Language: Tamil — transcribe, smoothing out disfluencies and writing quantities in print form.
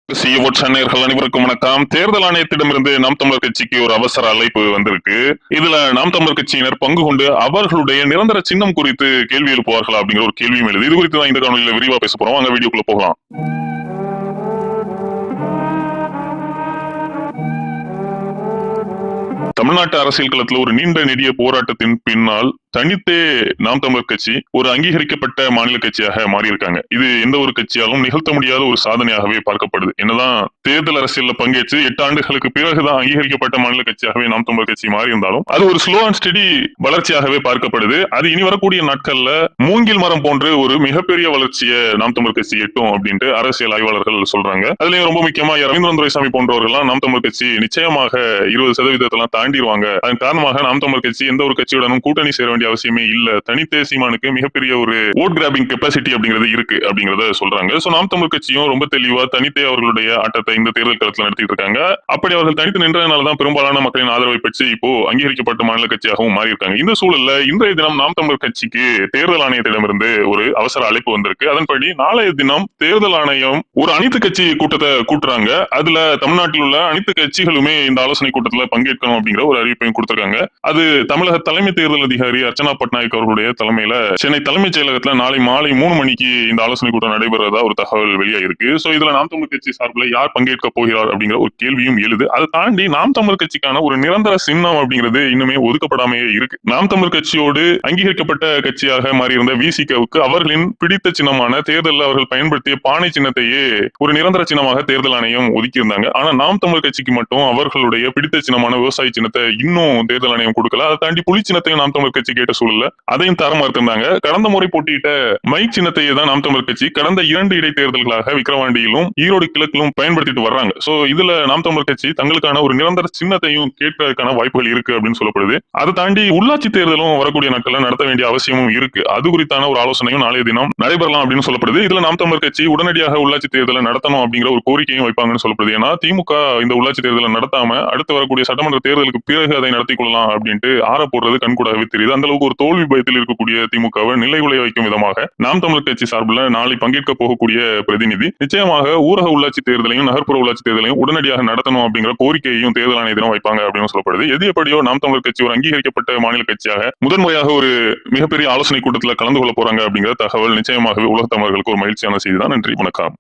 சென்னையர்கள் அனைவருக்கும் வணக்கம். தேர்தல் ஆணையத்திடமிருந்து நாம் தமிழர் கட்சிக்கு ஒரு அவசர அழைப்பு வந்திருக்கு. இதுல நாம் தமிழர் கட்சியினர் பங்கு கொண்டு அவர்களுடைய நிரந்தர சின்னம் குறித்து கேள்வி எழுப்புவார்களா அப்படிங்கிற ஒரு கேள்வியும் எழுது. இது குறித்து தான் இந்த காணொலியில விரிவா பேச போறோம். வாங்க வீடியோக்குள்ள போகலாம். தமிழ்நாட்டு அரசியல் களத்துல ஒரு நீண்ட நெடிய போராட்டத்தின் பின்னால் தனித்தே நாம் தமிழர் கட்சி ஒரு அங்கீகரிக்கப்பட்ட மாநில கட்சியாக மாறி இருக்காங்க. இது எந்த ஒரு கட்சியாலும் நிகழ்த்த முடியாத ஒரு சாதனையாகவே பார்க்கப்படுது. என்னதான் தேர்தல் அரசியல்ல பங்கேற்று 8 ஆண்டுகளுக்கு பிறகுதான் அங்கீகரிக்கப்பட்ட மாநில கட்சியாகவே நாம் தமிழர் கட்சி மாறி இருந்தாலும் அது ஒரு ஸ்லோ அண்ட் ஸ்டெடி வளர்ச்சியாகவே பார்க்கப்படுது. அது இனி வரக்கூடிய நாட்கள்ல மூங்கில் மரம் போன்று ஒரு மிகப்பெரிய வளர்ச்சியை நாம் தமிழர் கட்சி எட்டும் அப்படின்ட்டு அரசியல் ஆய்வாளர்கள் சொல்றாங்க. அதுலயும் ரொம்ப முக்கியமா ரவீந்திரன் துரைசாமி போன்றவர்கள் நாம் தமிழர் கட்சி நிச்சயமாக 20% தாண்டிடுவாங்க. அதன் காரணமாக நாம் தமிழர் கட்சி எந்த ஒரு கட்சியுடனும் கூட்டணி சேர வேண்டிய அவசியமே இல்ல. தனித்தே சீமானுக்கு மிகப்பெரிய ஒரு ஓட் கிராபிங் கெப்பாசிட்டி அப்படிங்கிறது இருக்கு அப்படிங்கறத சொல்றாங்க. சோ நாம் தமிழர் கட்சியும் ரொம்ப தெளிவா தனித்தே அவர்களுடைய ஆட்டத்தை இந்த தேர்தல் களத்தில் நடத்திட்டு இருக்காங்க. அப்படி அவர்கள் தனித்து நின்றதுனாலதான் பெரும்பாலான மக்களின் ஆதரவை பெற்று இப்போ அங்கீகரிக்கப்பட்ட மாநில கட்சியாகவும் மாறி இருக்காங்க. இந்த சூழல்ல இன்றைய தினம் நாம் தமிழர் கட்சிக்கு தேர்தல் ஆணையத்திடமிருந்து ஒரு அவசர அழைப்பு வந்திருக்கு. அதன்படி நாளைய தினம் தேர்தல் ஆணையம் ஒரு அனைத்து கட்சி கூட்டத்தை கூட்டுறாங்க. அதுல தமிழ்நாட்டில் உள்ள அனைத்து கட்சிகளுமே இந்த ஆலோசனை கூட்டத்தில் பங்கேற்கணும் அப்படிங்கிற ஒரு அறிவிப்பையும் கொடுத்திருக்காங்க. அது தமிழக தலைமை தேர்தல் அதிகாரி அர்ச்சனா பட்நாயக் அவர்களுடைய தலைமையில சென்னை தலைமைச் செயலகத்துல நாளை மாலை 3 மணிக்கு இந்த ஆலோசனை கூட்டம் நடைபெறதா ஒரு தகவல் வெளியாயிருக்கு. சோ இதுல நாம் தமிழர் கட்சி சார்பில் யார் பங்கேற்க போகிறார் அப்படிங்கிற ஒரு கேள்வியும் எழுது. அதை தாண்டி நாம் தமிழர் கட்சிக்கான ஒரு நிரந்தர சின்னம் அப்படிங்கிறது இன்னுமே ஒதுக்கப்படாமே இருக்கு. நாம் தமிழர் கட்சியோடு அங்கீகரிக்கப்பட்ட கட்சியாக மாறியிருந்த விசிகவுக்கு அவர்களின் பிடித்த சின்னமான தேர்தலில் அவர்கள் பயன்படுத்திய பானை சின்னத்தையே ஒரு நிரந்தர சின்னமாக தேர்தல் ஆணையம் ஒதுக்கியிருந்தாங்க. ஆனா நாம் தமிழர் கட்சிக்கு மட்டும் அவர்களுடைய பிடித்த சின்னமான விவசாய சின்னத்தை இன்னும் தேர்தல் ஆணையம் கொடுக்கல. அதை தாண்டி புலி சின்னத்தையும் நாம் தமிழர் கட்சி கேட்ட சூழல்ல அதையும் தர மறுத்திருந்தாங்க. கடந்த முறை போட்டியிட்ட மைக் சின்னத்தையே தான் நாம் தமிழர் கட்சி கடந்த 2 இடைத்தேர்தல்களாக விக்கிரவாண்டியிலும் ஈரோடு கிழக்கிலும் பயன்படுத்திட்டு வர்றாங்க. சோ இதுல நாம் தமிழர் கட்சி தங்களுக்கான ஒரு நிரந்தர சின்னத்தையும் கேட்பதற்கான வாய்ப்புகள் இருக்கு அப்படின்னு சொல்லப்படுது. அதை தாண்டி உள்ளாட்சி தேர்தலும் வரக்கூடிய நாட்கள்ல நடத்த வேண்டிய அவசியமும் இருக்கு. அது குறித்தான ஒரு ஆலோசனையும் நாளைய தினம் நடைபெறலாம் அப்படின்னு சொல்லப்படுது. இதுல நாம் தமிழர் கட்சி உடனடியாக உள்ளாட்சி தேர்தலை நடத்தணும் அப்படிங்கிற ஒரு கோரிக்கையும் வைப்பாங்கன்னு சொல்லப்படுது. ஏன்னா திமுக இந்த உள்ளாட்சி தேர்தலை நடத்தாம அடுத்து வரக்கூடிய சட்டமன்ற தேர்தலுக்கு பிறகு அதை நடத்திக் கொள்ளலாம் அப்படின்ட்டு ஆற போடுறது கண்கூடாகவே தெரியுது. அந்த அளவுக்கு ஒரு தோல்வி பயத்தில் இருக்கக்கூடிய திமுகவை நிலைகுலைய வைக்கும் விதமாக நாம் தமிழர் கட்சி சார்பில் நாளை பங்கேற்க போகக்கூடிய பிரதிநிதி நிச்சயமாக ஊரக உள்ளாட்சி தேர்தலையும் நகர்ப்புற உள்ளாட்சி தேர்தலையும் உடனடியாக நடத்தணும் அப்படிங்கிற கோரிக்கையையும் தேர்தல் ஆணையத்திடம் வைப்பாங்க அப்படின்னு சொல்லப்படுது. எது எப்படியோ நாம் தமிழர் கட்சி ஒரு அங்கீகரிக்கப்பட்ட மாநில கட்சியாக முதன்முறையாக ஒரு மிகப்பெரிய ஆலோசனை கூட்டத்தில் கலந்து கொள்ள போறாங்க அப்படிங்கிற தகவல் நிச்சயமாகவே உலக தமிழர்களுக்கு ஒரு மகிழ்ச்சியான செய்தி தான். நன்றி, வணக்கம்.